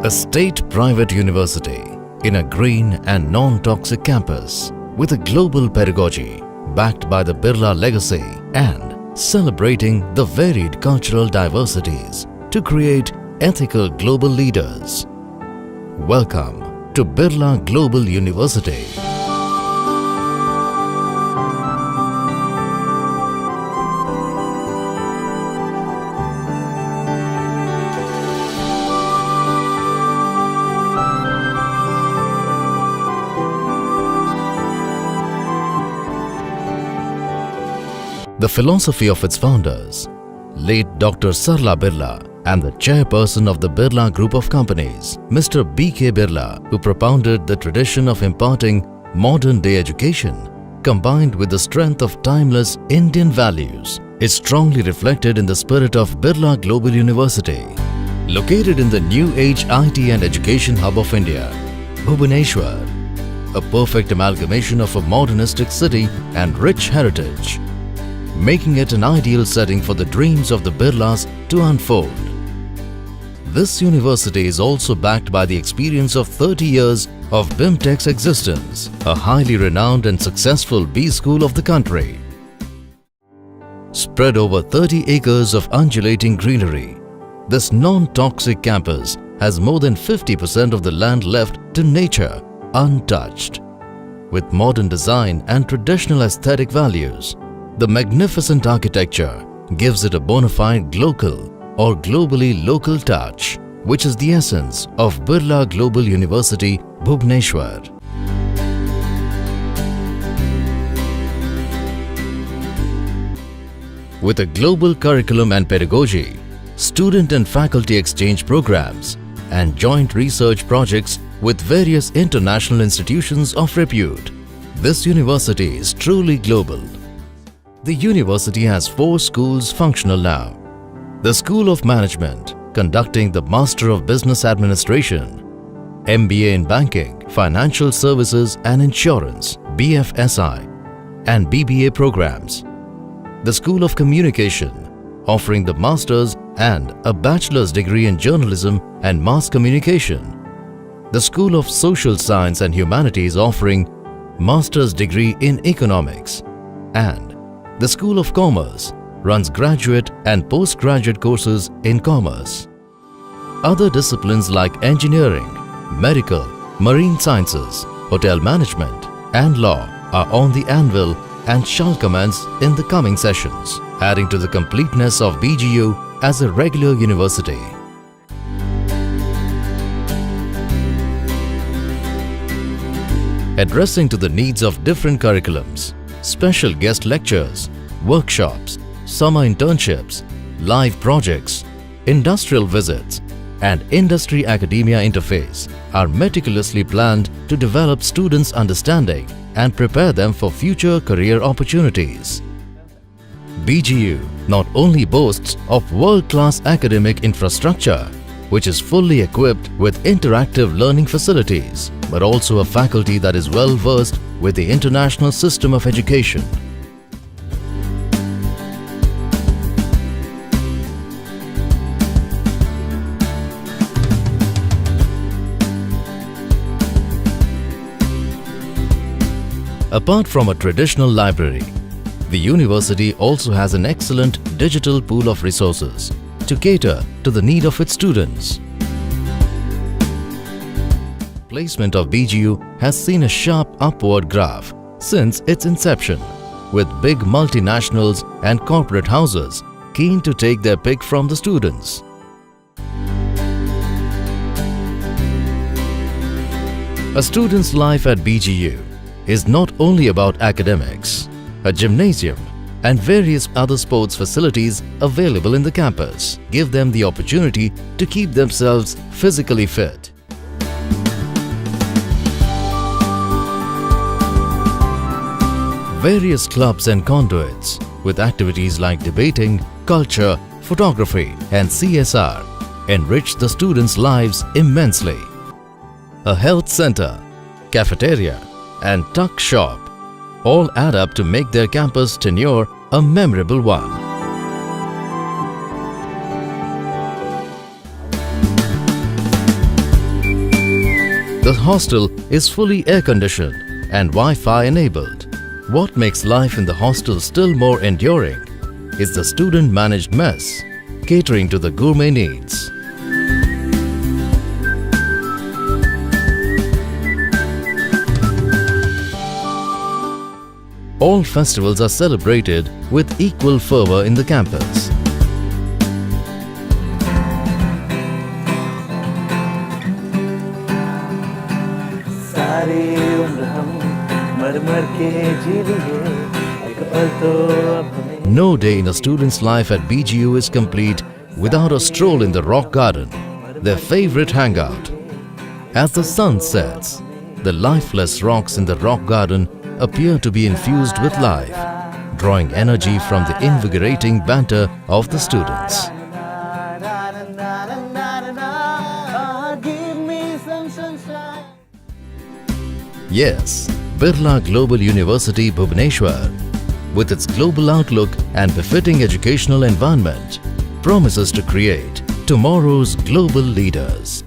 A state-private university in a green and non-toxic campus with a global pedagogy backed by the Birla legacy and celebrating the varied cultural diversities to create ethical global leaders. Welcome to Birla Global University. The philosophy of its founders, late Dr. Sarla Birla, and the chairperson of the Birla Group of Companies, Mr. B.K. Birla, who propounded the tradition of imparting modern-day education, combined with the strength of timeless Indian values, is strongly reflected in the spirit of Birla Global University. Located in the new age IT and education hub of India, Bhubaneswar, a perfect amalgamation of a modernistic city and rich heritage, making it an ideal setting for the dreams of the Birlas to unfold. This university is also backed by the experience of 30 years of BIMTech's existence, a highly renowned and successful B school of the country. Spread over 30 acres of undulating greenery, this non-toxic campus has more than 50% of the land left to nature untouched. With modern design and traditional aesthetic values, the magnificent architecture gives it a bona fide local or globally local touch, which is the essence of Birla Global University, Bhubaneswar. With a global curriculum and pedagogy, student and faculty exchange programs, and joint research projects with various international institutions of repute, this university is truly global. The university has 4 schools functional now. The School of Management, conducting the Master of Business Administration, MBA in Banking, Financial Services and Insurance, BFSI, and BBA programs. The School of Communication, offering the Master's and a Bachelor's degree in Journalism and Mass Communication. The School of Social Science and Humanities, offering Master's degree in Economics. And the School of Commerce runs graduate and postgraduate courses in commerce. Other disciplines like engineering, medical, marine sciences, hotel management, and law are on the anvil and shall commence in the coming sessions, adding to the completeness of BGU as a regular university. Addressing to the needs of different curriculums, special guest lectures, workshops, summer internships, live projects, industrial visits, and industry-academia interface are meticulously planned to develop students' understanding and prepare them for future career opportunities. BGU not only boasts of world-class academic infrastructure, which is fully equipped with interactive learning facilities, but also a faculty that is well versed with the international system of education. Apart from a traditional library, the university also has an excellent digital pool of resources to cater to the need of its students. Placement of BGU has seen a sharp upward graph since its inception, with big multinationals and corporate houses keen to take their pick from the students. A student's life at BGU is not only about academics. A gymnasium and various other sports facilities available in the campus give them the opportunity to keep themselves physically fit. Various clubs and conduits with activities like debating, culture, photography and CSR enrich the students' lives immensely. A health center, cafeteria and tuck shop all add up to make their campus tenure a memorable one. The hostel is fully air-conditioned and Wi-Fi enabled. What makes life in the hostel still more enduring is the student-managed mess, catering to the gourmet needs. All festivals are celebrated with equal fervor in the campus. No day in a student's life at BGU is complete without a stroll in the rock garden, their favorite hangout. As the sun sets, the lifeless rocks in the rock garden appear to be infused with life, drawing energy from the invigorating banter of the students. Yes, Birla Global University, Bhubaneswar, with its global outlook and befitting educational environment, promises to create tomorrow's global leaders.